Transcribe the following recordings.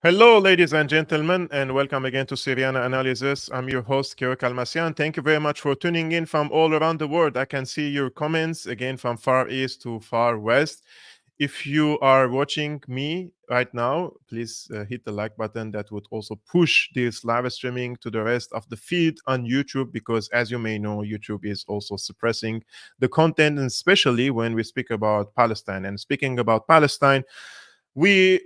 Hello, ladies and gentlemen, and welcome again to Syriana Analysis. I'm your host, Almassian. Thank you very much for tuning in from all around the world. I can see your comments again from far east to far west. If you are watching me right now, please hit the like button. That would also push this live streaming to the rest of the feed on YouTube, because as you may know, YouTube is also suppressing the content, and especially when we speak about Palestine. And speaking about Palestine, we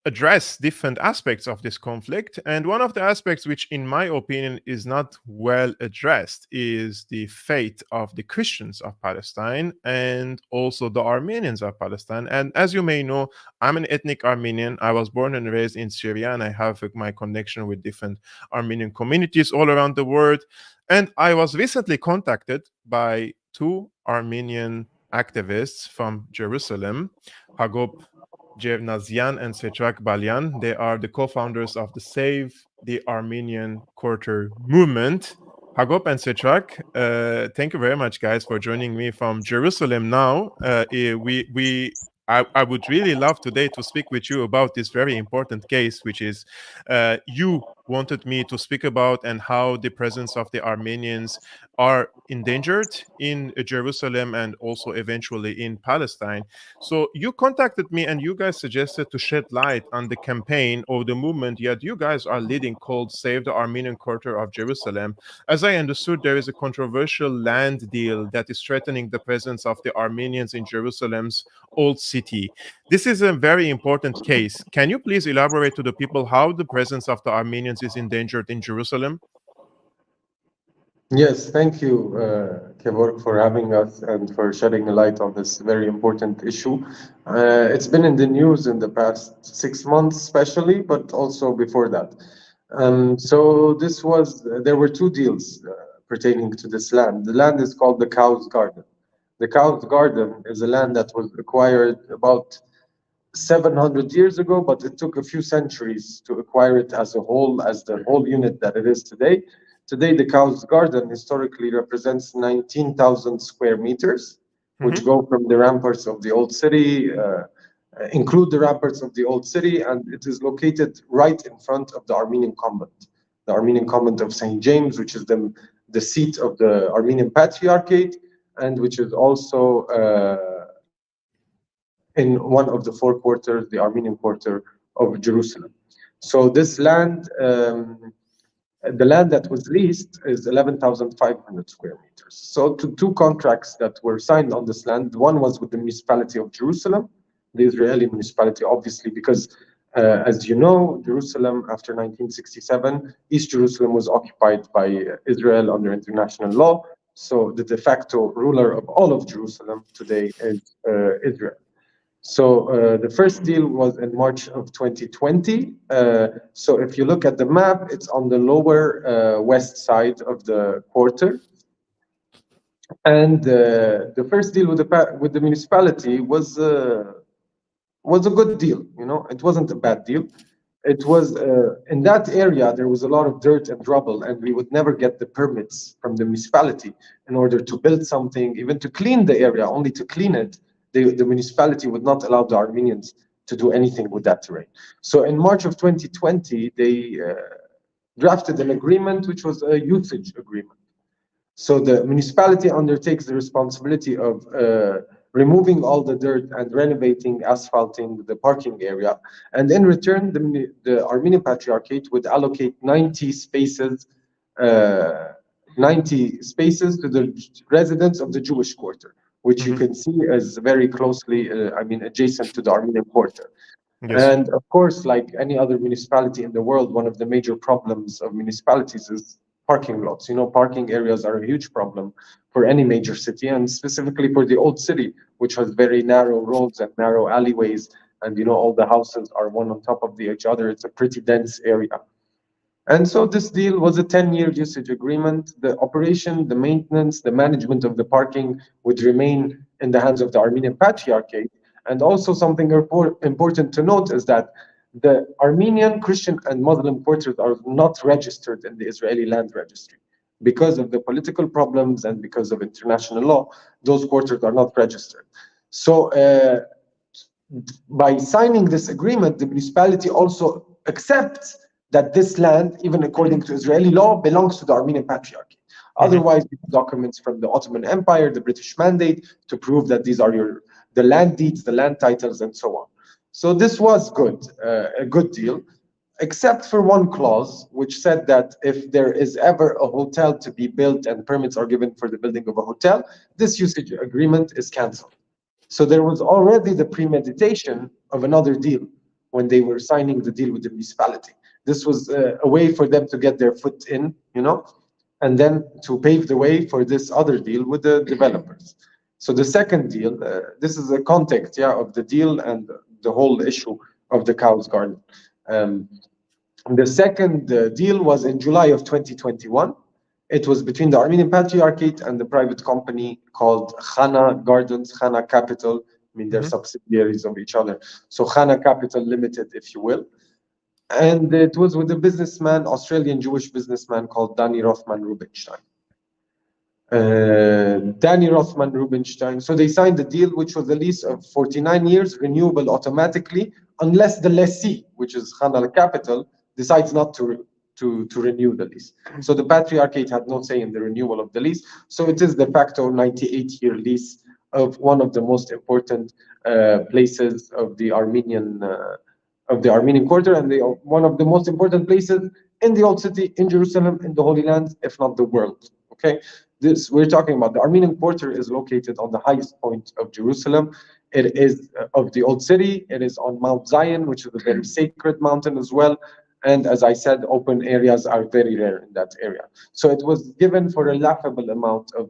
address different aspects of this conflict. And one of the aspects which, in my opinion, is not well addressed is the fate of the Christians of Palestine and also the Armenians of Palestine. And as you may know, I'm an ethnic Armenian. I was born and raised in Syria, and I have my connection with different Armenian communities all around the world. And I was recently contacted by two Armenian activists from Jerusalem, Hagop, Djernazian and Setrag Balian. They are the co-founders of the Save the ArQ Movement. Hagop and Setrag, thank you very much, guys, for joining me from Jerusalem. Now, I would really love today to speak with you about this very important case, which is you wanted me to speak about, and how the presence of the Armenians are endangered in Jerusalem and also eventually in Palestine. So you contacted me and you guys suggested to shed light on the campaign or the movement yet you guys are leading, called Save the ArQ of Jerusalem. As I understood, there is a controversial land deal that is threatening the presence of the Armenians in Jerusalem's old city. This is a very important case. Can you please elaborate to the people how the presence of the Armenians is endangered in Jerusalem? Yes, thank you, Kevork, for having us and for shedding a light on this very important issue. It's been in the news in the past 6 months, especially, but also before that. So there were two deals pertaining to this land. The land is called the Cow's Garden. The Cow's Garden is a land that was acquired about 700 years ago, but it took a few centuries to acquire it as a whole, as the whole unit that it is today. Today, the Cow's Garden historically represents 19,000 square meters, which go from the ramparts of the old city, include the ramparts of the old city, and it is located right in front of the Armenian convent of St. James, which is the seat of the Armenian Patriarchate, and which is also in one of the four quarters, the Armenian quarter of Jerusalem. So this land, the land that was leased is 11,500 square meters. So two contracts that were signed on this land, one was with the municipality of Jerusalem, the Israeli municipality, obviously, because as you know, Jerusalem after 1967, East Jerusalem was occupied by Israel under international law. So the de facto ruler of all of Jerusalem today is Israel. So the first deal was in March of 2020. So if you look at the map, it's on the lower west side of the quarter. And the first deal with the municipality was a good deal. You know, it wasn't a bad deal. It was in that area there was a lot of dirt and rubble, and we would never get the permits from the municipality in order to build something, even to clean the area. Only to clean it, the municipality would not allow the Armenians to do anything with that terrain. So in March of 2020, they drafted an agreement, which was a usage agreement. So the municipality undertakes the responsibility of removing all the dirt and renovating, asphalting the parking area. And in return, the Armenian Patriarchate would allocate 90 spaces to the residents of the Jewish quarter, which you can see as very closely, adjacent to the Armenian quarter. Yes. And of course, like any other municipality in the world, one of the major problems of municipalities is parking lots. You know, parking areas are a huge problem for any major city, and specifically for the old city, which has very narrow roads and narrow alleyways, and you know, all the houses are one on top of each other. It's a pretty dense area. And so this deal was a 10-year usage agreement. The operation, the maintenance, the management of the parking would remain in the hands of the Armenian Patriarchate. And also something important to note is that the Armenian, Christian, and Muslim quarters are not registered in the Israeli land registry. Because of the political problems and because of international law, those quarters are not registered. So by signing this agreement, the municipality also accepts that this land, even according to Israeli law, belongs to the Armenian Patriarchate. Otherwise, documents from the Ottoman Empire, the British Mandate, to prove that these are the land deeds, the land titles, and so on. So this was good, a good deal, except for one clause, which said that if there is ever a hotel to be built and permits are given for the building of a hotel, this usage agreement is cancelled. So there was already the premeditation of another deal when they were signing the deal with the municipality. This was a way for them to get their foot in, you know, and then to pave the way for this other deal with the developers. So the second deal, this is a context, of the deal and the whole issue of the Cow's Garden. The second deal was in July of 2021. It was between the Armenian Patriarchate and the private company called Khana Gardens, Khana Capital. I mean, they're subsidiaries of each other. So Khana Capital Limited, if you will. And it was with a businessman, Australian Jewish businessman called Danny Rothman Rubinstein. Danny Rothman Rubinstein. So they signed a deal, which was a lease of 49 years, renewable automatically, unless the lessee, which is Khana Capital, decides not to renew the lease. So the Patriarchate had no say in the renewal of the lease. So it is de facto 98-year lease of one of the most important places of the Armenian quarter, and one of the most important places in the old city, in Jerusalem, in the Holy Land, if not the world. Okay, we're talking about the Armenian quarter is located on the highest point of Jerusalem. It is of the old city. It is on Mount Zion, which is a very sacred mountain as well. And as I said, open areas are very rare in that area. So it was given for a laughable amount of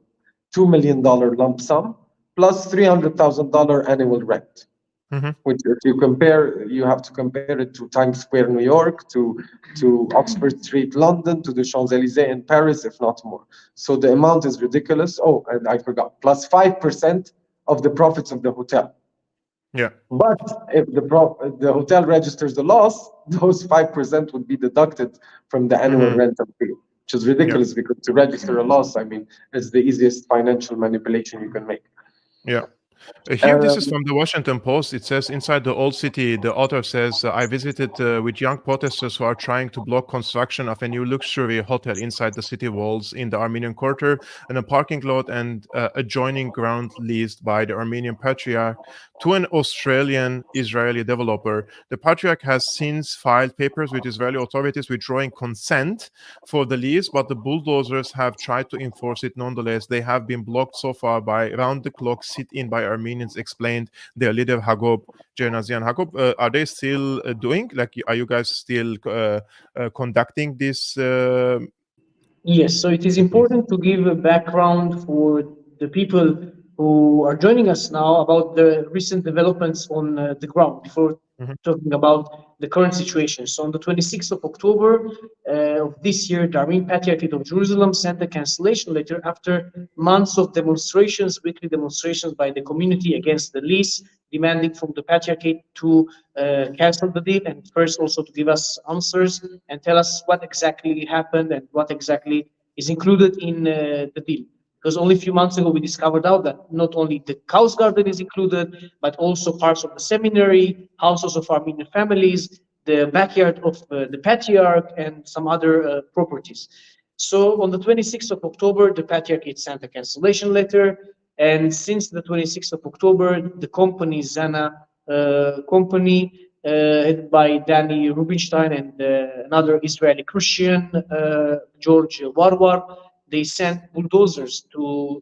$2 million lump sum plus $300,000 annual rent. Mhm. Which, if you compare, you have to compare it to Times Square, New York, to Oxford Street, London, to the Champs-Élysées in Paris, if not more. So the amount is ridiculous. Oh, and I forgot, plus 5% of the profits of the hotel. Yeah. But if the hotel registers a loss, those 5% would be deducted from the annual Mhm. rental fee, which is ridiculous because to register a loss, I mean, it's the easiest financial manipulation you can make. Yeah. Here, this is Um, from the Washington Post. It says, inside the old city, the author says, I visited with young protesters who are trying to block construction of a new luxury hotel inside the city walls in the Armenian Quarter, and a parking lot and adjoining ground leased by the Armenian Patriarch to an Australian Israeli developer. The Patriarch has since filed papers with Israeli authorities withdrawing consent for the lease, but the bulldozers have tried to enforce it nonetheless. They have been blocked so far by round-the-clock sit-in by Armenians, explained their leader Hagop, Djernazian. Hagop, are they still doing? Like, are you guys still conducting this? Yes, so it is important to give a background for the people who are joining us now about the recent developments on the ground before Mhm. talking about the current situation. So on the 26th of October of this year, the Armenian Patriarchate of Jerusalem sent a cancellation letter after months of demonstrations, weekly demonstrations by the community against the lease, demanding from the Patriarchate to cancel the deal, and first also to give us answers and tell us what exactly happened and what exactly is included in the deal. Because only a few months ago we discovered out that not only the Cows Garden is included, but also parts of the seminary, houses of Armenian families, the backyard of the Patriarch, and some other properties. So on the 26th of October, the Patriarchate sent a cancellation letter, and since the 26th of October, the company Zana company headed by Danny Rubinstein and another Israeli Christian, George Warwar, they sent bulldozers to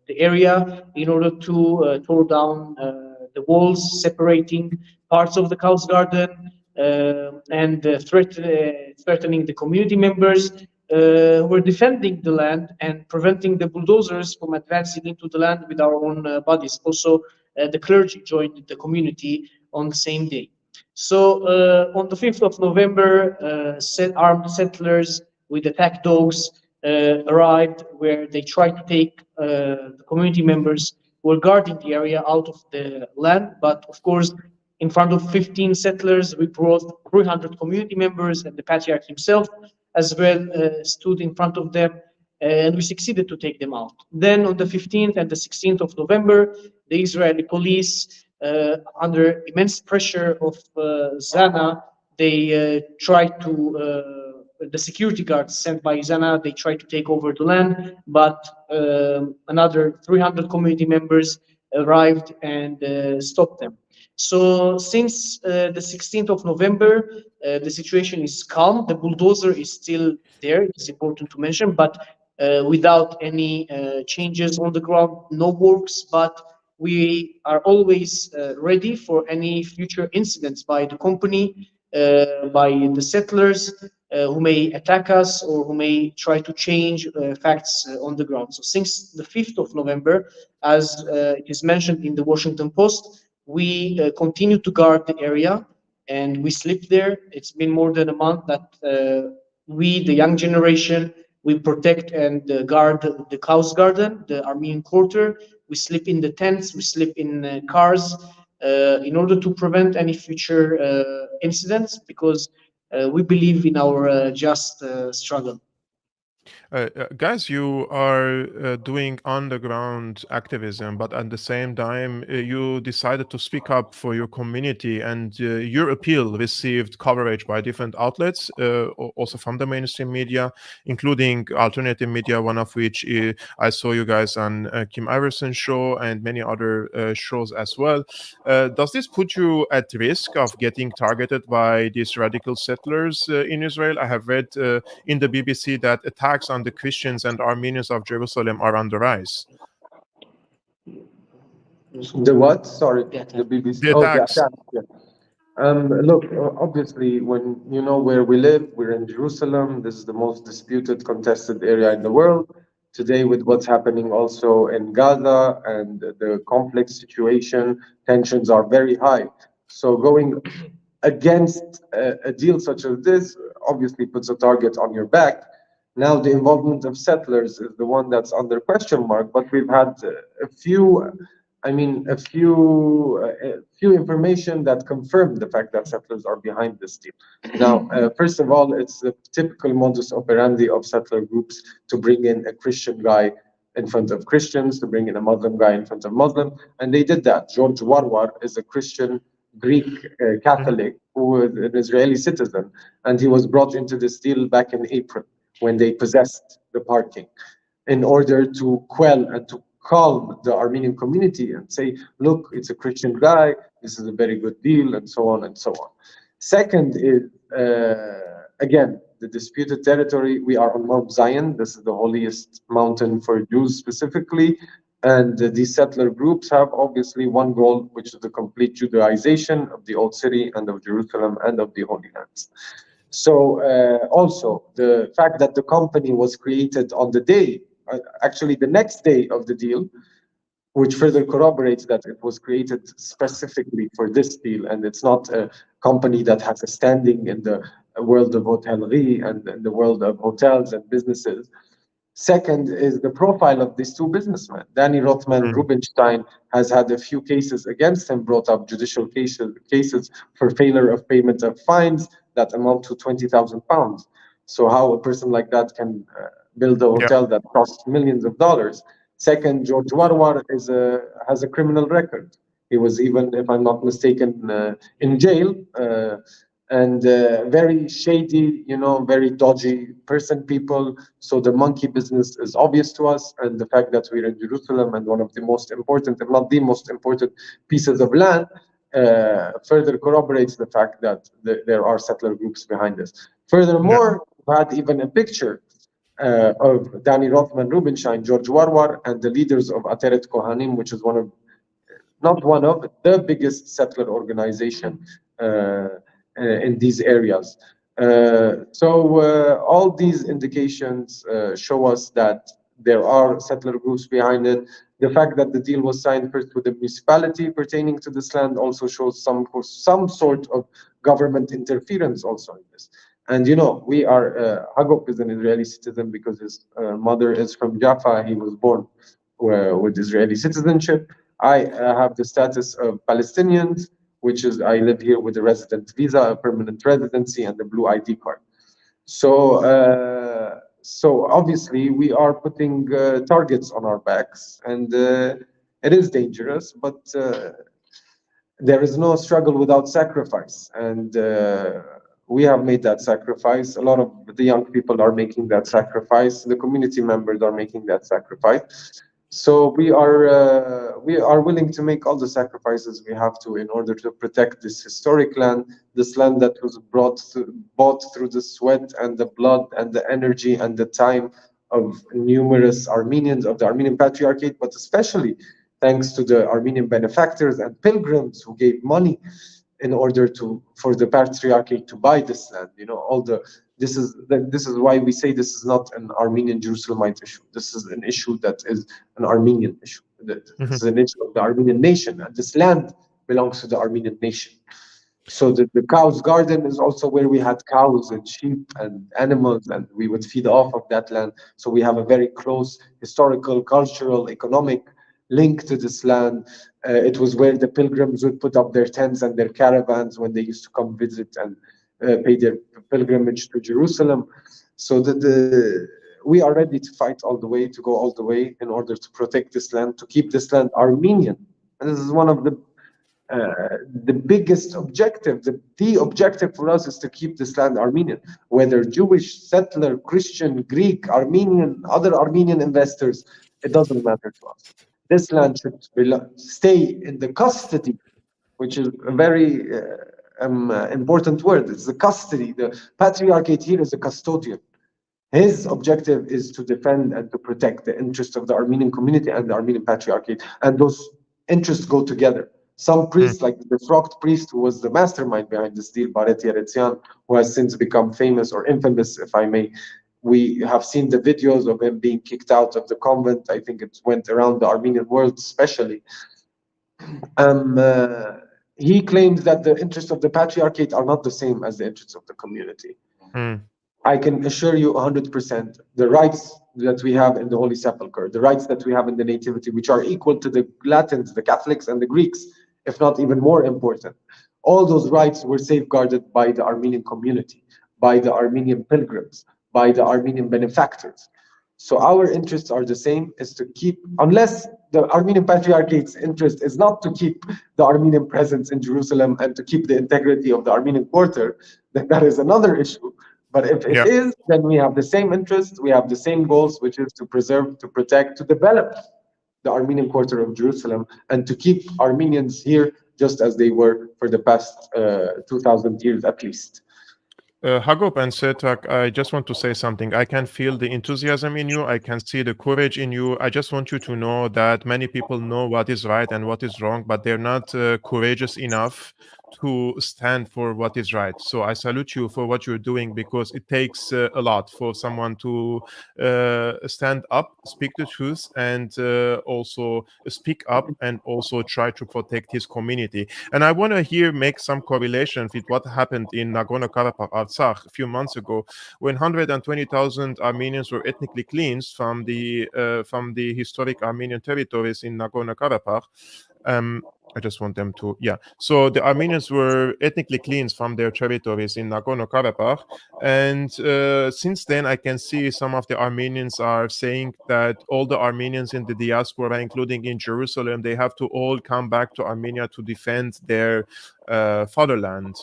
the area in order to tear down the walls separating parts of the Cows Garden and threatening the community members who were defending the land and preventing the bulldozers from advancing into the land with our own bodies. Also, the clergy joined the community on the same day. So on the 5th of November, armed settlers with attack dogs arrived where they tried to take the community members who were guarding the area out of the land. But of course, in front of 15 settlers, we brought 300 community members, and the Patriarch himself as well stood in front of them, and we succeeded to take them out. Then on the 15th and the 16th of November, the Israeli police, under immense pressure of Zana, they tried to the security guards sent by Zana, they tried to take over the land, but another 300 community members arrived and stopped them. So since the 16th of November, the situation is calm. The bulldozer is still there, it's important to mention, but without any changes on the ground, no works, but we are always ready for any future incidents by the company, by the settlers who may attack us or who may try to change facts on the ground. So since the 5th of November, as it is mentioned in the Washington Post, we continue to guard the area and we sleep there. It's been more than a month that we, the young generation, we protect and guard the Cows Garden, the Armenian Quarter. We sleep in the tents, we sleep in cars in order to prevent any future incidents, because we believe in our just struggle. Guys, you are doing underground activism, but at the same time, you decided to speak up for your community, and your appeal received coverage by different outlets, also from the mainstream media, including alternative media, one of which I saw you guys on Kim Iverson's show and many other shows as well. Does this put you at risk of getting targeted by these radical settlers in Israel? I have read in the BBC that attacks on the Christians and Armenians of Jerusalem are on the rise. The what? Sorry, the BBC. The Oh, the attacks. attack. Yeah. Look, obviously, when you know where we live, we're in Jerusalem. This is the most disputed, contested area in the world. Today, with what's happening also in Gaza and the conflict situation, tensions are very high. So going against a deal such as this obviously puts a target on your back. Now, the involvement of settlers is the one that's under question mark, but we've had a few a few information that confirm the fact that settlers are behind this deal. Now, first of all, it's the typical modus operandi of settler groups to bring in a Christian guy in front of Christians, to bring in a Muslim guy in front of Muslim, and they did that. George Warwar is a Christian Greek Catholic who is an Israeli citizen, and he was brought into this deal back in April when they possessed the parking, in order to quell and to calm the Armenian community and say, look, it's a Christian guy, this is a very good deal, and so on and so on. Second is, again, the disputed territory. We are on Mount Zion. This is the holiest mountain for Jews specifically. And these settler groups have obviously one goal, which is the complete Judaization of the Old City and of Jerusalem and of the Holy Lands. So also, the fact that the company was created on the day, actually the next day of the deal, which further corroborates that it was created specifically for this deal, and it's not a company that has a standing in the world of hotellerie and in the world of hotels and businesses. Second is the profile of these two businessmen. Danny Rothman Rubinstein has had a few cases against him, brought up judicial cases for failure of payment of fines that amount to £20,000. So how a person like that can build a hotel that costs millions of dollars? Second, George Warwar has a criminal record. He was even, if I'm not mistaken, in jail. And very shady, very dodgy people. So the monkey business is obvious to us, and the fact that we're in Jerusalem and one of the most important, if not the most important, pieces of land further corroborates the fact that there are settler groups behind this. Furthermore, we had even a picture of Danny Rothman Rubinstein, George Warwar, and the leaders of Ateret Kohanim, which is the biggest settler organization in these areas. So all these indications show us that there are settler groups behind it. The fact that the deal was signed first with the municipality pertaining to this land also shows some sort of government interference also in this. And we are, Hagop is an Israeli citizen because his mother is from Jaffa. He was born with Israeli citizenship. I have the status of Palestinians, which is I live here with a resident visa, a permanent residency, and a blue ID card. So, so obviously we are putting targets on our backs, and it is dangerous, but there is no struggle without sacrifice, and we have made that sacrifice. A lot of the young people are making that sacrifice. The community members are making that sacrifice. So we are willing to make all the sacrifices we have to in order to protect this historic land, this land that was bought through the sweat and the blood and the energy and the time of numerous Armenians of the Armenian Patriarchate, but especially thanks to the Armenian benefactors and pilgrims who gave money in order for the Patriarchate to buy this land. This is why we say this is not an Armenian Jerusalemite issue. This is an issue that is an Armenian issue. This is an issue of the Armenian nation, and this land belongs to the Armenian nation. So the cow's garden is also where we had cows and sheep and animals, and we would feed off of that land. So we have a very close historical, cultural, economic link to this land. It was where the pilgrims would put up their tents and their caravans when they used to come visit and pay their pilgrimage to Jerusalem. So we are ready to fight all the way, to go all the way in order to protect this land, to keep this land Armenian. And this is one of the biggest objective. The objective for us is to keep this land Armenian. Whether Jewish, settler, Christian, Greek, Armenian, other Armenian investors, it doesn't matter to us. This land should stay in the custody, which is a very important word. It's the custody. The Patriarchate here is a custodian. His objective is to defend and to protect the interest of the Armenian community and the Armenian Patriarchate, and those interests go together. Some priests, like the frocked priest who was the mastermind behind this deal, Djernazian, who has since become famous or infamous, if I may. We have seen the videos of him being kicked out of the convent. I think it went around the Armenian world, especially. He claims that the interests of the patriarchate are not the same as the interests of the community. I can assure you 100%, the rights that we have in the Holy Sepulchre, the rights that we have in the Nativity, which are equal to the Latins, the Catholics, and the Greeks, if not even more important. All those rights were safeguarded by the Armenian community, by the Armenian pilgrims, by the Armenian benefactors. So our interests are the same, is to keep, unless the Armenian Patriarchate's interest is not to keep the Armenian presence in Jerusalem and to keep the integrity of the Armenian quarter, then that is another issue. But if it is, then we have the same interest, we have the same goals, which is to preserve, to protect, to develop the Armenian quarter of Jerusalem, and to keep Armenians here just as they were for the past 2,000 years at least. Hagop and Setrag, I just want to say something. I can feel the enthusiasm in you. I can see the courage in you. I just want you to know that many people know what is right and what is wrong, but they're not courageous enough to stand for what is right. So I salute you for what you're doing, because it takes a lot for someone to stand up, speak the truth, and also speak up and also try to protect his community. And I want to make some correlation with what happened in Nagorno-Karabakh, Artsakh, a few months ago, when 120,000 Armenians were ethnically cleansed from the historic Armenian territories in Nagorno-Karabakh. I just want them to, So the Armenians were ethnically cleansed from their territories in Nagorno-Karabakh. And since then, I can see some of the Armenians are saying that all the Armenians in the diaspora, including in Jerusalem, they have to all come back to Armenia to defend their fatherland,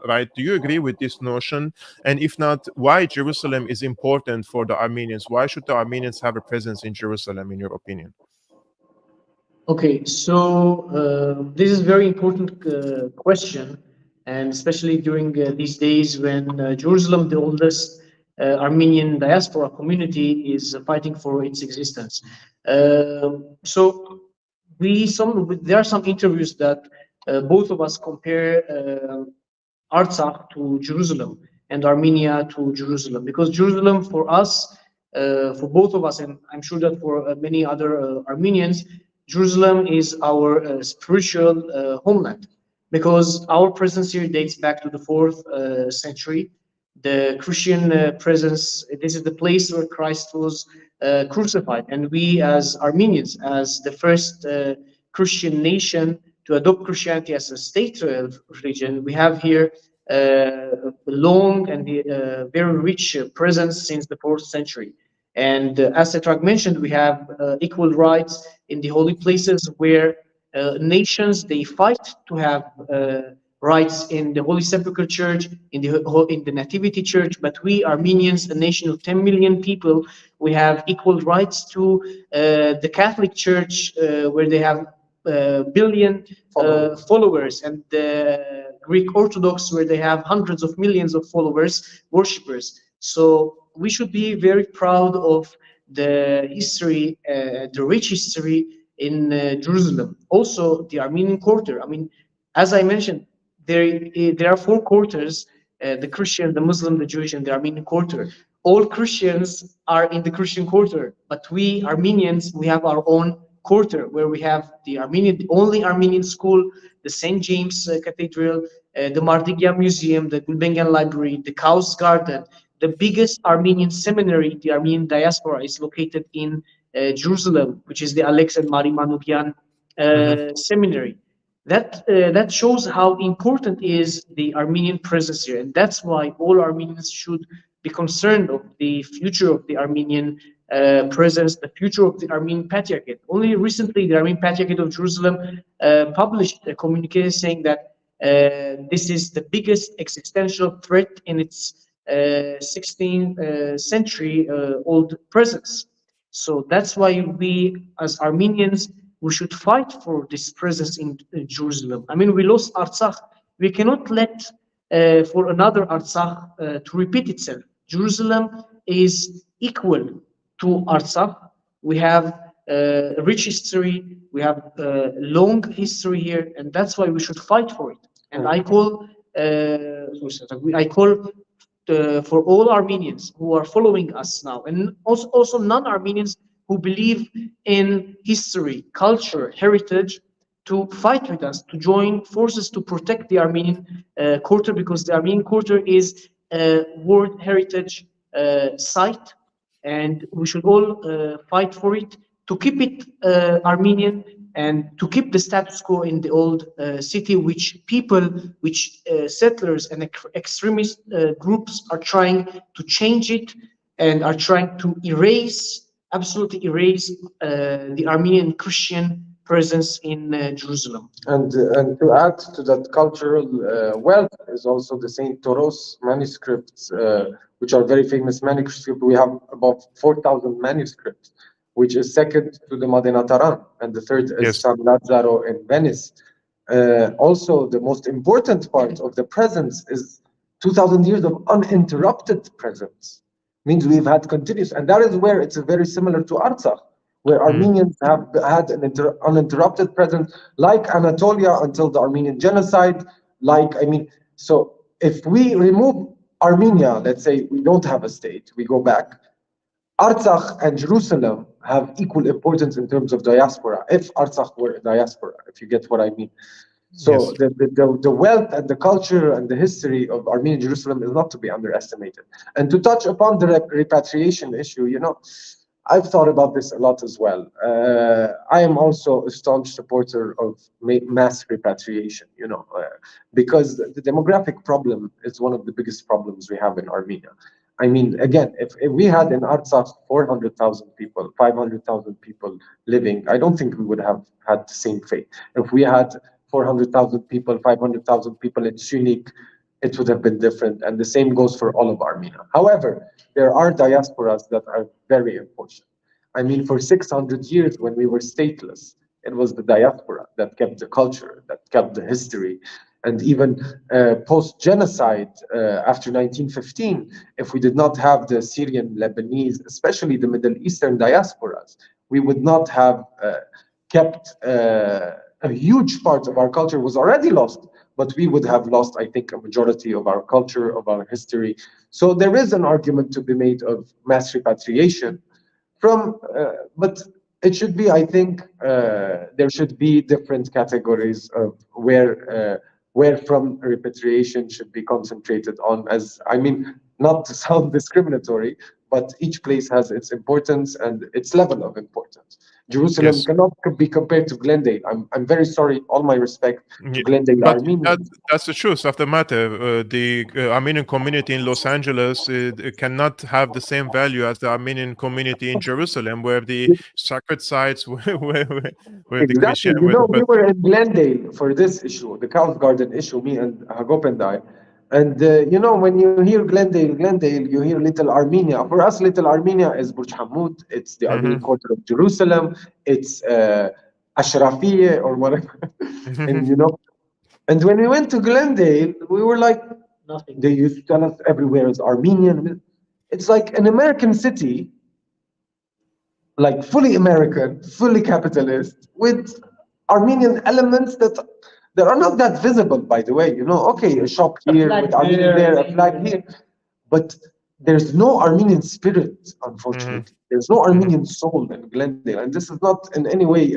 right? Do you agree with this notion? And if not, why Jerusalem is important for the Armenians? Why should the Armenians have a presence in Jerusalem, in your opinion? Okay, so this is a very important question, and especially during these days when Jerusalem, the oldest Armenian diaspora community, is fighting for its existence. So there are some interviews that both of us compare Artsakh to Jerusalem and Armenia to Jerusalem, because Jerusalem for us, for both of us, and I'm sure that for many other Armenians, Jerusalem is our spiritual homeland, because our presence here dates back to the 4th century. The Christian presence, this is the place where Christ was crucified. And we as Armenians, as the first Christian nation to adopt Christianity as a state religion, we have here a long and very rich presence since the 4th century. And as Setrag mentioned, we have equal rights in the holy places, where nations, they fight to have rights in the Holy Sepulchre Church, in the Nativity Church. But we Armenians, a nation of 10 million people, we have equal rights to the Catholic Church, where they have billion followers, and the Greek Orthodox, where they have hundreds of millions of followers, worshippers. So we should be very proud of the history, the rich history in Jerusalem. Also, the Armenian quarter. I mean, as I mentioned, there are 4 quarters: the Christian, the Muslim, the Jewish, and the Armenian quarter. All Christians are in the Christian quarter, but we Armenians, we have our own quarter, where we have the only Armenian school, the St. James Cathedral, the Mardigyan Museum, the Gulbenkian Library, the Cow's Garden. The biggest Armenian seminary, the Armenian diaspora, is located in Jerusalem, which is the Alex and Mari Manukyan seminary. That shows how important is the Armenian presence here, and that's why all Armenians should be concerned of the future of the Armenian presence, the future of the Armenian Patriarchate. Only recently, the Armenian Patriarchate of Jerusalem published a communique saying that this is the biggest existential threat in its 16th century old presence. So that's why we, as Armenians, we should fight for this presence in Jerusalem. I mean, we lost Artsakh. We cannot let for another Artsakh to repeat itself. Jerusalem is equal to Artsakh. We have rich history, we have long history here, and that's why we should fight for it. And I call for all Armenians who are following us now, and also non-Armenians who believe in history, culture, heritage, to fight with us, to join forces to protect the Armenian quarter, because the Armenian quarter is a World Heritage site, and we should all fight for it, to keep it Armenian, and to keep the status quo in the old city, which settlers and extremist groups are trying to change it, and are trying to absolutely erase the Armenian Christian presence in Jerusalem. And to add to that cultural wealth is also the Saint Toros manuscripts, which are very famous manuscripts. We have about 4,000 manuscripts, which is second to the Madenataran, and the third is San Lazzaro in Venice. Also, the most important part of the presence is 2,000 years of uninterrupted presence. Means we've had continuous, and that is where it's very similar to Artsakh, where Armenians have had an uninterrupted presence, like Anatolia until the Armenian genocide. So if we remove Armenia, let's say we don't have a state, we go back, Artsakh and Jerusalem have equal importance in terms of diaspora, if Artsakh were a diaspora, if you get what I mean. So the wealth and the culture and the history of Armenian Jerusalem is not to be underestimated. And to touch upon the repatriation issue, I've thought about this a lot as well. I am also a staunch supporter of mass repatriation, because the demographic problem is one of the biggest problems we have in Armenia. I mean, again, if we had in Artsakh 400,000 people, 500,000 people living, I don't think we would have had the same fate. If we had 400,000 people, 500,000 people in Syunik, it would have been different. And the same goes for all of Armenia. However, there are diasporas that are very important. I mean, for 600 years when we were stateless, it was the diaspora that kept the culture, that kept the history. And even post-genocide, after 1915, if we did not have the Syrian, Lebanese, especially the Middle Eastern diasporas, we would not have kept a huge part of our culture was already lost, but we would have lost, I think, a majority of our culture, of our history. So there is an argument to be made of mass repatriation but it should be, I think, there should be different categories of where from repatriation should be concentrated on, not to sound discriminatory, but each place has its importance and its level of importance. Jerusalem cannot be compared to Glendale. I'm very sorry, all my respect to Glendale but Armenians. that's the truth of the matter. The Armenian community in Los Angeles cannot have the same value as the Armenian community in Jerusalem, where the sacred sites where the Christian. We were in Glendale for this issue, the Cows Garden issue, me and Hagop and I. And when you hear Glendale, you hear Little Armenia. For us, Little Armenia is Burj Hammoud. It's the Armenian quarter of Jerusalem. It's Ashrafiyeh or whatever. And when we went to Glendale, we were like, nothing. They used to tell us everywhere is Armenian. It's like an American city, like fully American, fully capitalist, with Armenian elements that are not that visible, by the way. Okay, a shop here with Armenian there, a flag here, but there's no Armenian spirit, unfortunately. There's no Armenian soul in Glendale, and this is not in any way.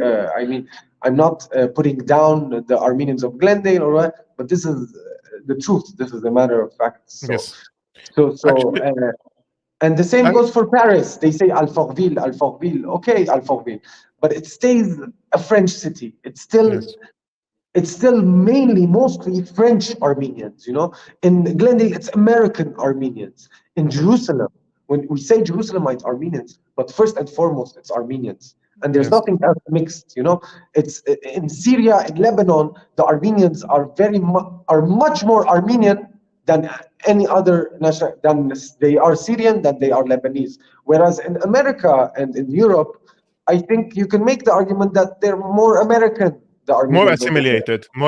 I'm not putting down the Armenians of Glendale or what, but this is the truth. This is a matter of fact. And the same goes for Paris. They say Alfortville. Okay, Alfortville, but it stays a French city. It's still mostly French Armenians, In Glendale, it's American Armenians. In Jerusalem, when we say Jerusalemite Armenians, but first and foremost, it's Armenians. And there's nothing else mixed, It's in Syria, in Lebanon, the Armenians are much more Armenian than any other nation. Than they are Syrian, than they are Lebanese. Whereas in America and in Europe, I think you can make the argument that they're more American. More assimilated. And,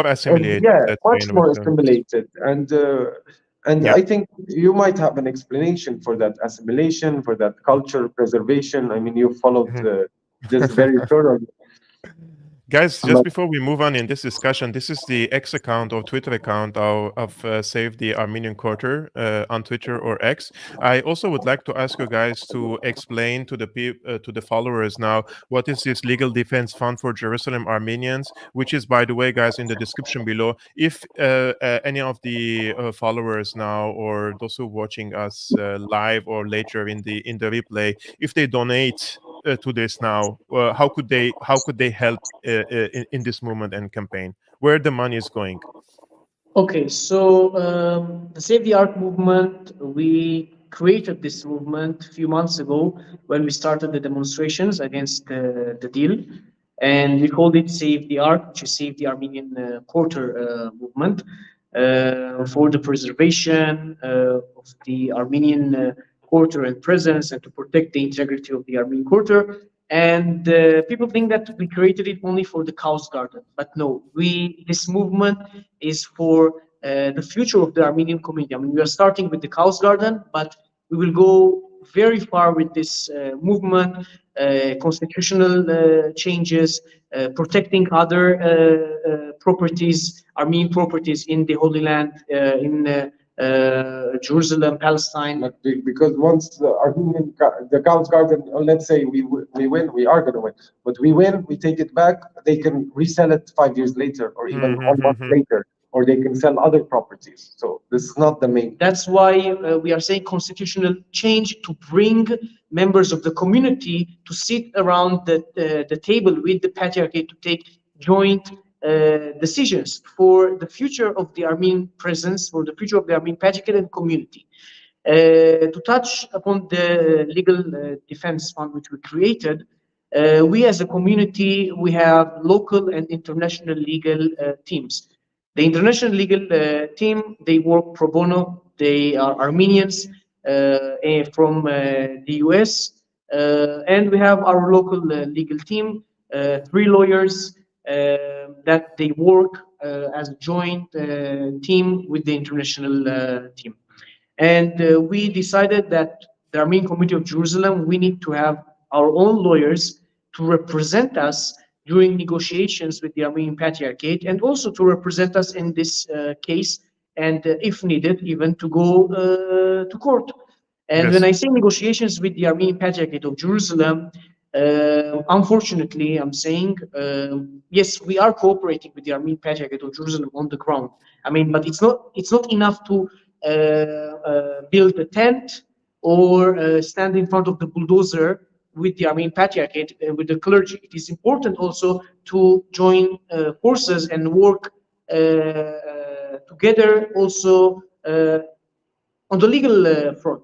much more assimilated. And I think you might have an explanation for that assimilation, for that culture preservation. I mean, you followed just very short on. Guys, I'm just not- before we move on in this discussion, this is the X account or Twitter account of Save the Armenian Quarter on Twitter or X. I also would like to ask you guys to explain to the followers now what is this Legal Defense Fund for Jerusalem Armenians, which is, by the way, guys, in the description below. If any of the followers now or those who are watching us live or later in the replay, if they donate to this now, how could they help in this movement and campaign? Where the money is going? Okay, so the Save the ArQ movement, we created this movement a few months ago when we started the demonstrations against the deal, and we called it Save the ArQ, which is Save the Armenian Quarter movement, for the preservation of the Armenian quarter and presence, and to protect the integrity of the Armenian quarter. And people think that we created it only for the Cows Garden, but no, this movement is for the future of the Armenian community. I mean, we are starting with the Cows Garden, but we will go very far with this movement, constitutional changes, protecting other properties, Armenian properties in the Holy Land, in Jerusalem, Palestine. But because once the Count's Garden, let's say we win, we are going to win. But we win, we take it back. They can resell it 5 years later, or even 1 month later, or they can sell other properties. So this is not the main. That's why we are saying constitutional change, to bring members of the community to sit around the table with the patriarchate to take joint decisions for the future of the Armenian presence, for the future of the Armenian patriarchate and community. To touch upon the legal defense fund which we created, we as a community, we have local and international legal teams. The international legal team, they work pro bono. They are Armenians from the US. And we have our local legal team, 3 lawyers that they work as a joint team with the international team. And we decided that the Armenian community of Jerusalem, we need to have our own lawyers to represent us during negotiations with the Armenian Patriarchate, and also to represent us in this case, and if needed, even to go to court. And Yes. when I say negotiations with the Armenian Patriarchate of Jerusalem, unfortunately, I'm saying, yes, we are cooperating with the Armenian Patriarchate of Jerusalem on the ground. I mean, but it's not enough to build a tent or stand in front of the bulldozer with the Armenian Patriarchate, with the clergy. It is important also to join forces and work together also on the legal front.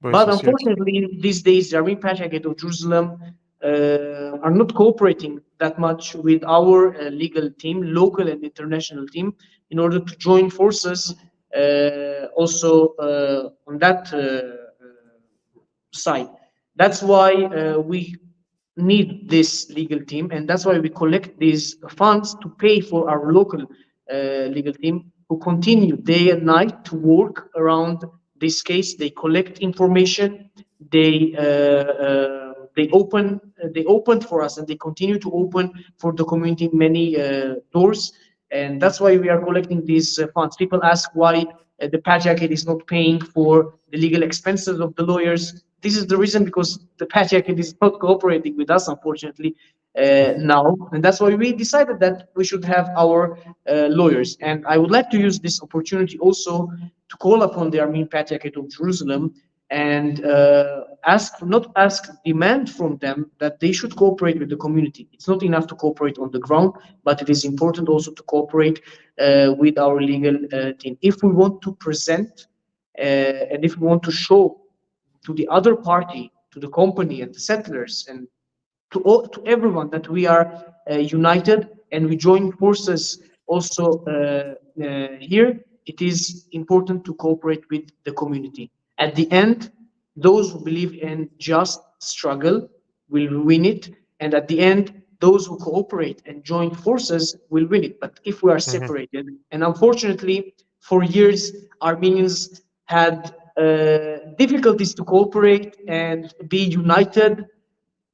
But unfortunately, these days, the Armenian Patriarchate of Jerusalem are not cooperating that much with our legal team, local and international team, in order to join forces also on that side. That's why we need this legal team, and that's why we collect these funds to pay for our local legal team, who continue day and night to work around this case. They collect information, they opened for us, and they continue to open for the community many doors. And that's why we are collecting these funds. People ask why the Patriarchate is not paying for the legal expenses of the lawyers. This is the reason, because the Patriarchate is not cooperating with us, unfortunately, now. And that's why we decided that we should have our lawyers. And I would like to use this opportunity also to call upon the Armenian Patriarchate of Jerusalem and demand from them that they should cooperate with the community. It's not enough to cooperate on the ground, but it is important also to cooperate with our legal team. If we want to present and if we want to show to the other party, to the company and the settlers, and to everyone, that we are united and we join forces also here, it is important to cooperate with the community. At the end, those who believe in just struggle will win it, and at the end, those who cooperate and join forces will win it. But if we are separated, and unfortunately, for years, Armenians had difficulties to cooperate and be united.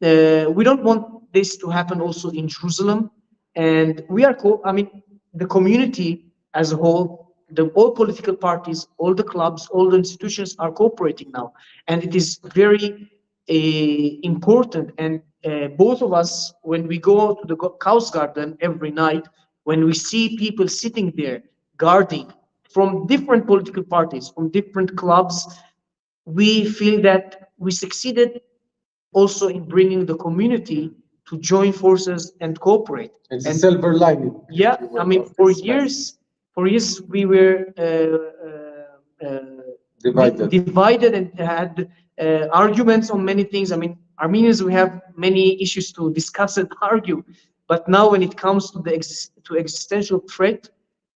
We don't want this to happen also in Jerusalem. And we are, the community as a whole, all political parties, all the clubs, all the institutions are cooperating now. And it is very important. And both of us, when we go to the Cows Garden every night, when we see people sitting there guarding from different political parties, from different clubs, we feel that we succeeded also in bringing the community to join forces and cooperate. It's a silver lining. Yeah, I mean, for years we were divided and had arguments on many things. I mean, Armenians, we have many issues to discuss and argue, but now when it comes to the existential threat,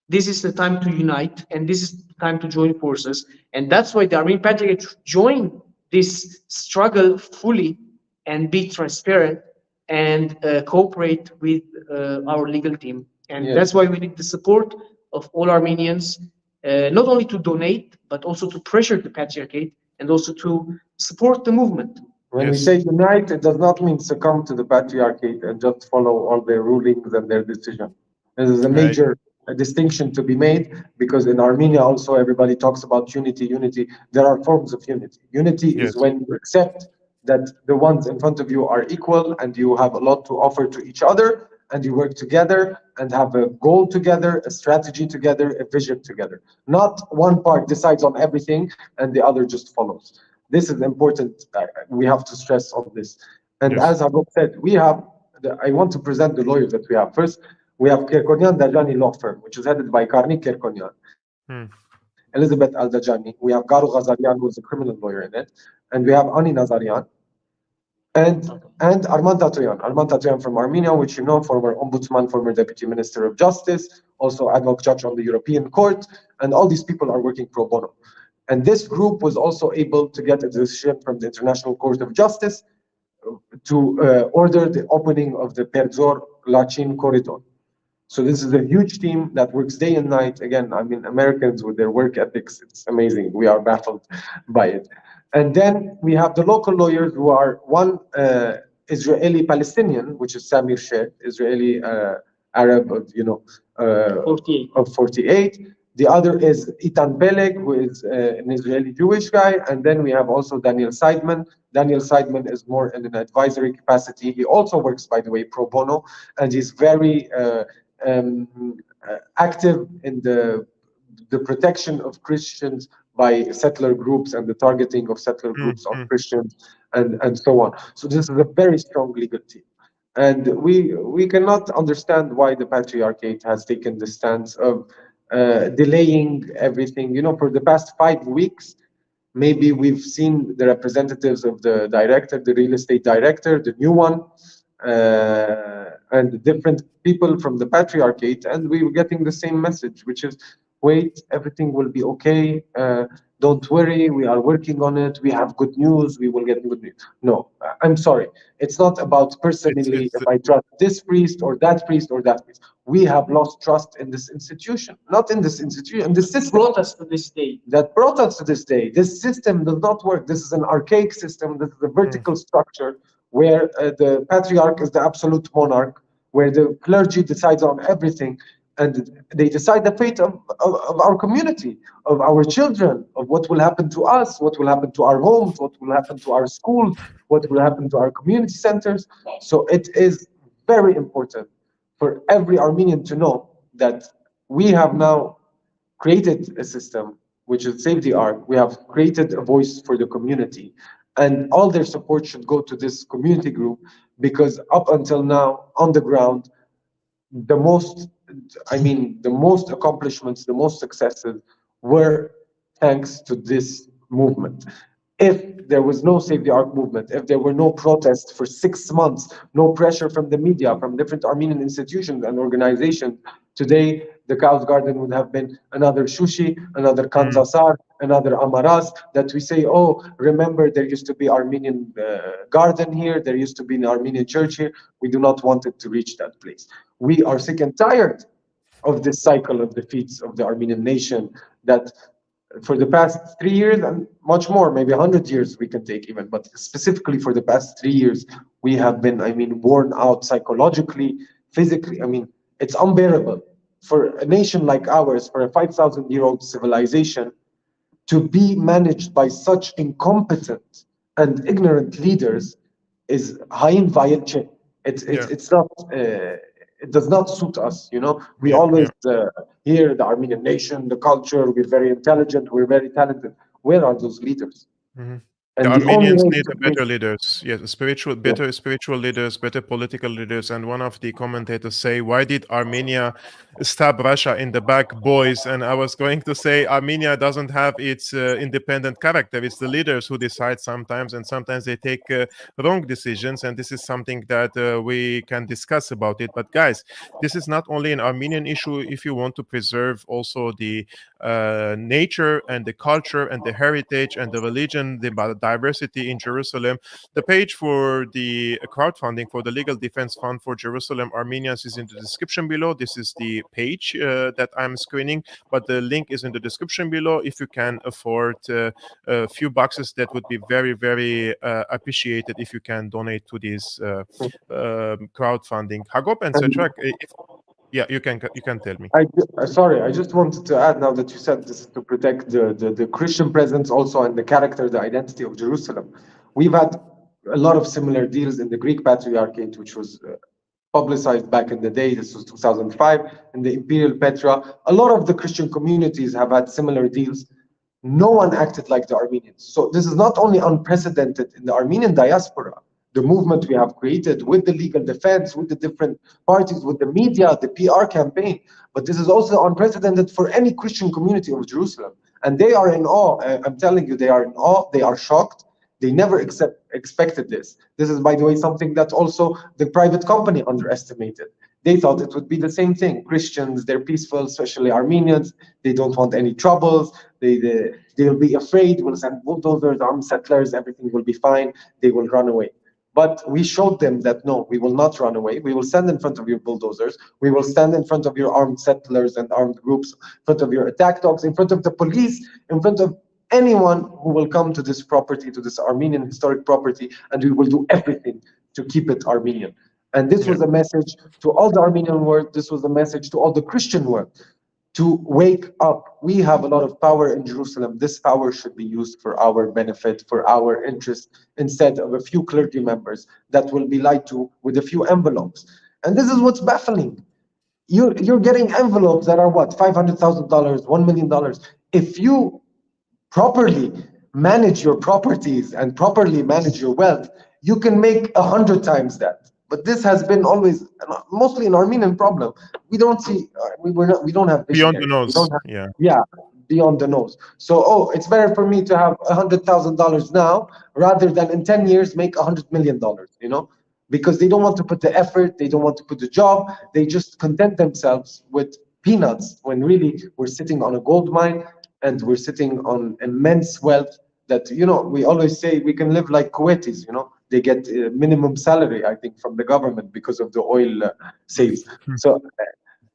this is the time to unite, and this is the time to join forces. And that's why the Armenian Patriarchate join this struggle fully and be transparent and cooperate with our legal team. And that's why we need the support of all Armenians, not only to donate, but also to pressure the Patriarchate and also to support the movement. When we say unite, it does not mean succumb to the Patriarchate and just follow all their rulings and their decisions. This is a major distinction to be made, because in Armenia also everybody talks about unity. There are forms of unity. Unity is when you accept that the ones in front of you are equal and you have a lot to offer to each other, and you work together and have a goal together, a strategy together, a vision together. Not one part decides on everything and the other just follows. This is important. We have to stress on this. And as Hagop said, I want to present the lawyers that we have. First, we have Kirkonian Dajani Law Firm, which is headed by Karni Kirkonian, Elizabeth Al-Dajani. We have Garo Ghazarian, who is a criminal lawyer in it. And we have Ani Nazarian. And Armand Tatoyan. Armand Tatoyan from Armenia, which you know, former ombudsman, former deputy minister of justice, also ad hoc judge on the European Court. And all these people are working pro bono. And this group was also able to get a decision from the International Court of Justice to order the opening of the Perzor-Lachin corridor. So this is a huge team that works day and night. Again, I mean, Americans with their work ethics, it's amazing. We are baffled by it. And then we have the local lawyers, who are one Israeli-Palestinian, which is Samir Sheikh, Israeli Arab of, 48. The other is Itan Peleg, who is an Israeli Jewish guy. And then we have also Daniel Seidman. Daniel Seidman is more in an advisory capacity. He also works, by the way, pro bono, and he's very active in the protection of Christians by settler groups and the targeting of settler groups on Christians and so on. So this is a very strong legal team. And we cannot understand why the Patriarchate has taken the stance of delaying everything. You know, for the past 5 weeks, maybe we've seen the representatives of the director, the real estate director, the new one, and different people from the Patriarchate, and we were getting the same message, which is, wait, everything will be okay. Don't worry, we are working on it. We have good news. We will get good news. No, I'm sorry. It's not about personally if I trust this priest or that priest or that priest. We have lost trust in this institution, not in this institution, in the system. Brought us to this day. That brought us to this day. This system does not work. This is an archaic system. This is a vertical structure where the patriarch is the absolute monarch, where the clergy decides on everything. And they decide the fate of our community, of our children, of what will happen to us, what will happen to our homes, what will happen to our schools, what will happen to our community centers. So it is very important for every Armenian to know that we have now created a system, which is Save the ArQ. We have created a voice for the community. And all their support should go to this community group, because up until now, on the ground, the most accomplishments, the most successes were thanks to this movement. If there was no Save the ArQ movement, if there were no protests for 6 months, no pressure from the media, from different Armenian institutions and organizations, today the Cows Garden would have been another Shushi, another Kanzasar, another Amaras, that we say, oh, remember there used to be Armenian garden here, there used to be an Armenian church here. We do not want it to reach that place. We are sick and tired of this cycle of defeats of the Armenian nation, that for the past 3 years and much more, maybe 100 years we can take even, but specifically for the past 3 years, we have been, worn out psychologically, physically. It's unbearable for a nation like ours, for a 5,000-year-old civilization, to be managed by such incompetent and ignorant leaders is hain vayelche. It's not. It does not suit us. We always hear the Armenian nation, the culture. We're very intelligent. We're very talented. Where are those leaders? Mm-hmm. And The the only Armenians way need to better leaders, yes, better spiritual leaders, better political leaders. And one of the commentators say, "Why did Armenia stab Russia in the back, boys?" And I was going to say, Armenia doesn't have its independent character. It's the leaders who decide sometimes, and sometimes they take wrong decisions. And this is something that we can discuss about it. But guys, this is not only an Armenian issue. If you want to preserve also the nature and the culture and the heritage and the religion, the diversity in Jerusalem, the page for the crowdfunding for the Legal Defense Fund for Jerusalem Armenians is in the description below. This is the page that I'm screening, but the link is in the description below. If you can afford a few boxes, that would be very, very appreciated if you can donate to this crowdfunding. Hagop and Setrag, you can tell me. Sorry, I just wanted to add, now that you said this, to protect the Christian presence also, and the character, the identity of Jerusalem. We've had a lot of similar deals in the Greek Patriarchate, which was publicized back in the day. This was 2005, in the Imperial Petra. A lot of the Christian communities have had similar deals. No one acted like the Armenians. So this is not only unprecedented in the Armenian diaspora, the movement we have created with the legal defense, with the different parties, with the media, the PR campaign, but this is also unprecedented for any Christian community of Jerusalem. And they are in awe. I'm telling you, they are in awe. They are shocked. They never expected this. This is, by the way, something that also the private company underestimated. They thought it would be the same thing. Christians, they're peaceful, especially Armenians. They don't want any troubles. They'll be afraid. We'll send bulldozers, armed settlers. Everything will be fine. They will run away. But we showed them that no, we will not run away. We will stand in front of your bulldozers. We will stand in front of your armed settlers and armed groups, in front of your attack dogs, in front of the police, in front of anyone who will come to this property, to this Armenian historic property, and we will do everything to keep it Armenian. And this was a message to all the Armenian world. This was a message to all the Christian world to wake up. We have a lot of power in Jerusalem. This power should be used for our benefit, for our interest, instead of a few clergy members that will be lied to with a few envelopes. And this is what's baffling. You're getting envelopes that are what, $500,000, $1 million. If you properly manage your properties and properly manage your wealth, you can make 100 times that. But this has been always, mostly an Armenian problem. We don't see, we don't have beyond the visionaries. nose. Beyond the nose. So, it's better for me to have $100,000 now rather than in 10 years make $100 million. Because they don't want to put the effort, they don't want to put the job. They just content themselves with peanuts, when really we're sitting on a gold mine and we're sitting on immense wealth that, we always say we can live like Kuwaitis. They get minimum salary, I think, from the government because of the oil sales. So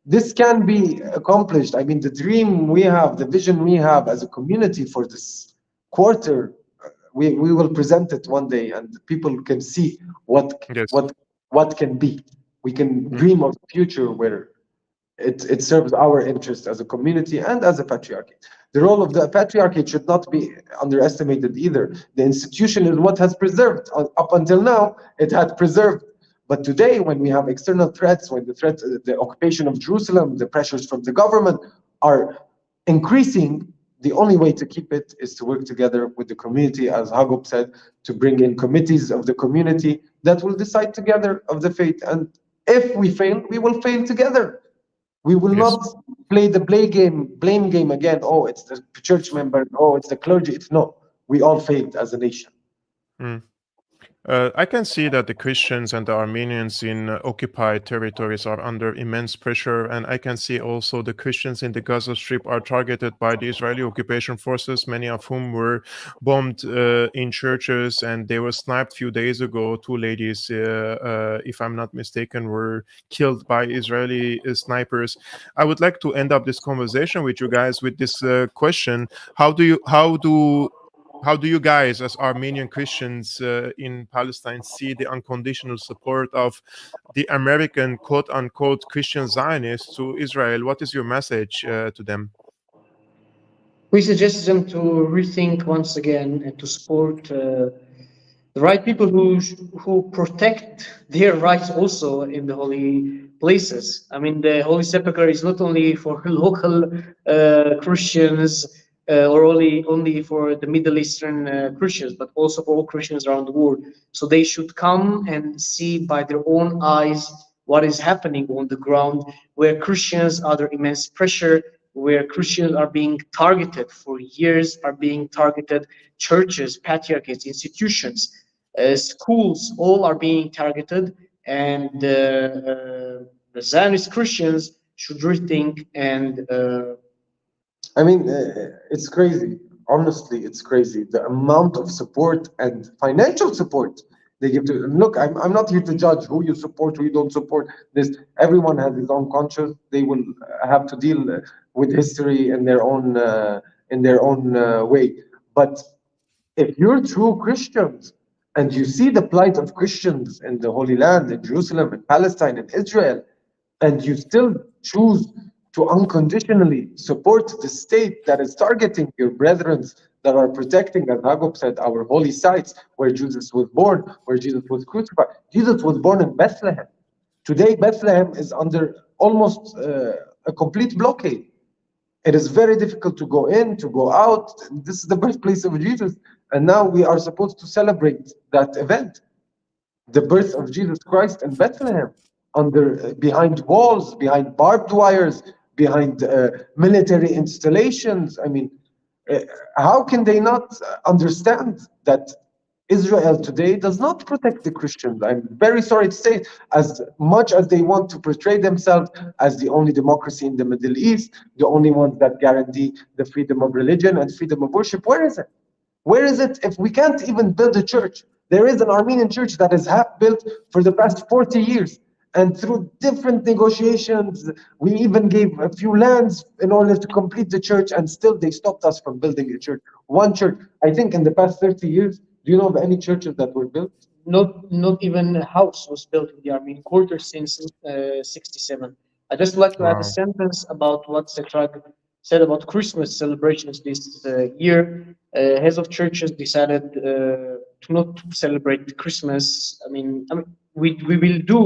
this can be accomplished. The dream we have, the vision we have as a community for this quarter, we will present it one day, and people can see what can be. We can dream of a future where it serves our interest as a community and as a patriarchate. The role of the patriarchate should not be underestimated either. The institution is what has preserved. Up until now, it had preserved. But today, when we have external threats, when the occupation of Jerusalem, the pressures from the government are increasing, the only way to keep it is to work together with the community, as Hagop said, to bring in committees of the community that will decide together of the fate. And if we fail, we will fail together. We will not play the blame game again. Oh, it's the church member. Oh, it's the clergy. No, we all failed as a nation. I can see that the Christians and the Armenians in occupied territories are under immense pressure, and I can see also the Christians in the Gaza Strip are targeted by the Israeli occupation forces, many of whom were bombed in churches, and they were sniped a few days ago. Two ladies, if I'm not mistaken, were killed by Israeli snipers. I would like to end up this conversation with you guys with this question: how do you guys, as Armenian Christians in Palestine, see the unconditional support of the American quote unquote Christian Zionists to Israel? What is your message to them? We suggest them to rethink once again and to support the right people who protect their rights also in the holy places. I mean, the Holy Sepulchre is not only for local Christians or only for the Middle Eastern Christians, but also for all Christians around the world. So they should come and see by their own eyes what is happening on the ground, where Christians are under immense pressure, where Christians are being targeted for years, are being targeted, churches, patriarchates, institutions, schools, all are being targeted, and the Zionist Christians should rethink and I mean, it's crazy. Honestly, it's crazy. The amount of support and financial support they give to. Look, I'm not here to judge who you support, who you don't support. This everyone has his own conscience. They will have to deal with history in their own way. But if you're true Christians and you see the plight of Christians in the Holy Land, in Jerusalem, in Palestine, in Israel, and you still choose to unconditionally support the state that is targeting your brethren that are protecting, as Hagop said, our holy sites where Jesus was born, where Jesus was crucified. Jesus was born in Bethlehem. Today, Bethlehem is under almost a complete blockade. It is very difficult to go in, to go out. This is the birthplace of Jesus. And now we are supposed to celebrate that event, the birth of Jesus Christ in Bethlehem, behind walls, behind barbed wires, behind military installations. I mean, how can they not understand that Israel today does not protect the Christians? I'm very sorry to say it. As much as they want to portray themselves as the only democracy in the Middle East, the only ones that guarantee the freedom of religion and freedom of worship, where is it? Where is it if we can't even build a church? There is an Armenian church that is half built for the past 40 years. And through different negotiations, we even gave a few lands in order to complete the church, and still they stopped us from building a church. One church, I think in the past 30 years, do you know of any churches that were built? not even a house was built in the Armenian quarter since 67. I just like to add a Wow. sentence about what Setrag said about Christmas celebrations this year. Heads of churches decided to not celebrate Christmas. I mean, we will do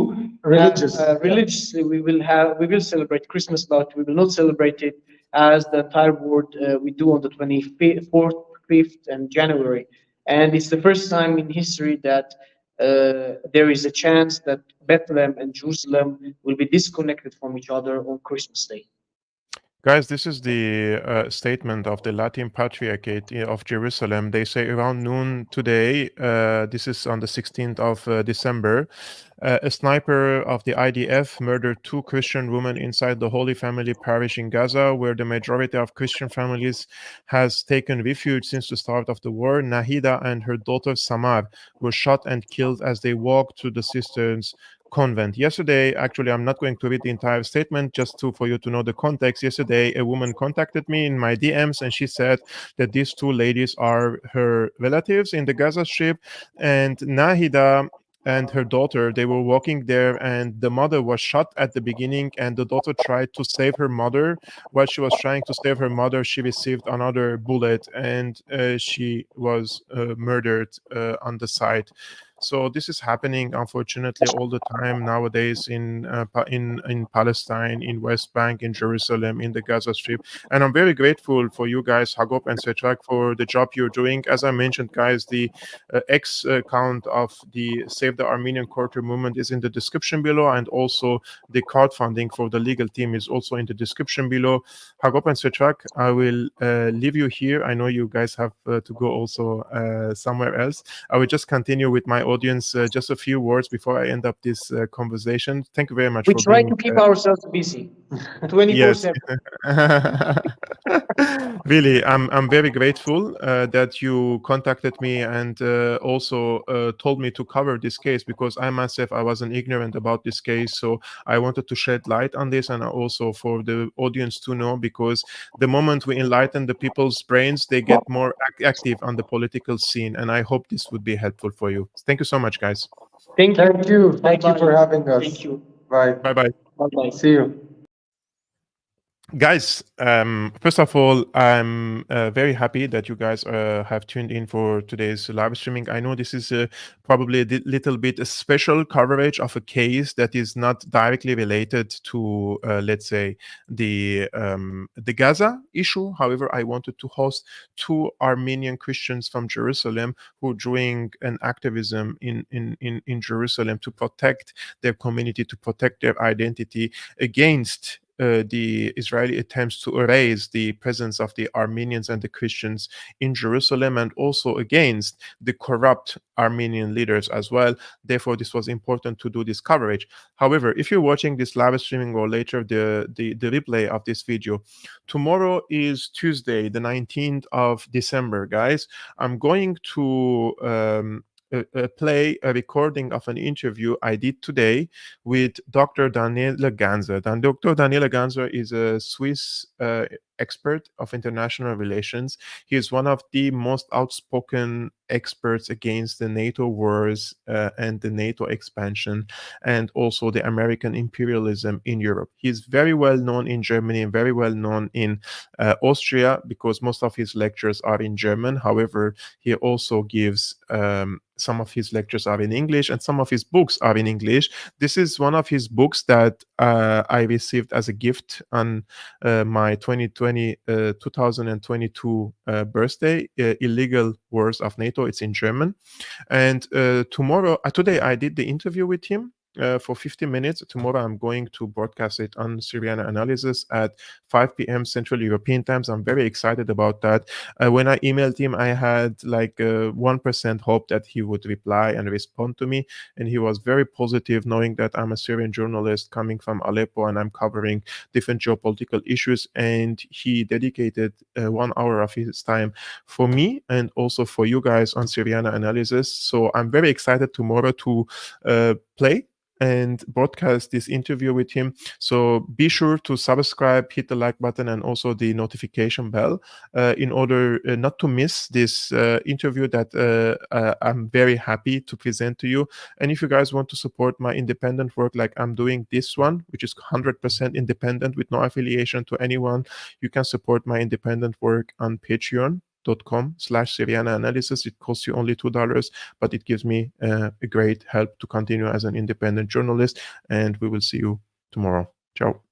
religiously. We will celebrate Christmas, but we will not celebrate it as the entire world we do on the 24th, 5th, and January. And it's the first time in history that there is a chance that Bethlehem and Jerusalem will be disconnected from each other on Christmas Day. Guys, this is the statement of the Latin Patriarchate of Jerusalem. They say around noon today, this is on the 16th of December, a sniper of the IDF murdered two Christian women inside the Holy Family Parish in Gaza, where the majority of Christian families has taken refuge since the start of the war. Nahida and her daughter Samar were shot and killed as they walked to the sisters' convent. Yesterday, actually, I'm not going to read the entire statement, just for you to know the context. Yesterday, a woman contacted me in my DMs, and she said that these two ladies are her relatives in the Gaza Strip, and Nahida and her daughter, they were walking there, and the mother was shot at the beginning, and the daughter tried to save her mother. While she was trying to save her mother, she received another bullet, and she was murdered on the site. So this is happening, unfortunately, all the time nowadays in Palestine, in West Bank, in Jerusalem, in the Gaza Strip. And I'm very grateful for you guys, Hagop and Setrag, for the job you're doing. As I mentioned, guys, the X account of the Save the Armenian ArQ Movement is in the description below, and also the crowdfunding for the legal team is also in the description below. Hagop and Setrag, I will leave you here. I know you guys have to go also somewhere else. I will just continue with my audience just a few words before I end up this conversation? Thank you very much We for try being. to keep ourselves busy, 24/7. Really, I'm very grateful that you contacted me and also told me to cover this case, because I myself, I wasn't ignorant about this case. So I wanted to shed light on this, and also for the audience to know, because the moment we enlighten the people's brains, they get more active on the political scene. And I hope this would be helpful for you. Thank you so much, guys. Thank you. Thank you. Thank you Bye-bye. for having us. Thank you. Bye. Bye-bye. Bye-bye. See you. Guys, first of all, I'm very happy that you guys have tuned in for today's live streaming. I know this is probably a little bit a special coverage of a case that is not directly related to, let's say, the Gaza issue. However, I wanted to host two Armenian Christians from Jerusalem who are doing an activism in Jerusalem to protect their community, to protect their identity against the Israeli attempts to erase the presence of the Armenians and the Christians in Jerusalem, and also against the corrupt Armenian leaders as well. Therefore, this was important to do this coverage. However, if you're watching this live streaming or later the replay of this video, tomorrow is Tuesday, the 19th of December, guys. I'm going to play a recording of an interview I did today with Dr. Daniele Ganser. Dr. Daniele Ganser is a Swiss expert of international relations. He is one of the most outspoken experts against the NATO wars and the NATO expansion, and also the American imperialism in Europe. He's very well known in Germany and very well known in Austria, because most of his lectures are in German. However, he also gives some of his lectures are in English, and some of his books are in English. This is one of his books that I received as a gift on my 2022 birthday, Illegal Wars of NATO. It's in German. And today I did the interview with him for 50 minutes. Tomorrow I'm going to broadcast it on Syriana Analysis at 5 p.m. Central European times. I'm very excited about that. When I emailed him, I had like 1% hope that he would reply and respond to me. And he was very positive, knowing that I'm a Syrian journalist coming from Aleppo and I'm covering different geopolitical issues. And he dedicated 1 hour of his time for me and also for you guys on Syriana Analysis. So I'm very excited tomorrow to play and broadcast this interview with him. So be sure to subscribe, hit the like button, and also the notification bell in order not to miss this interview that I'm very happy to present to you. And if you guys want to support my independent work, like I'm doing this one, which is 100% independent with no affiliation to anyone, you can support my independent work on patreon.com/Syriana Analysis. It costs you only $2, but it gives me a great help to continue as an independent journalist. And we will see you tomorrow. Ciao.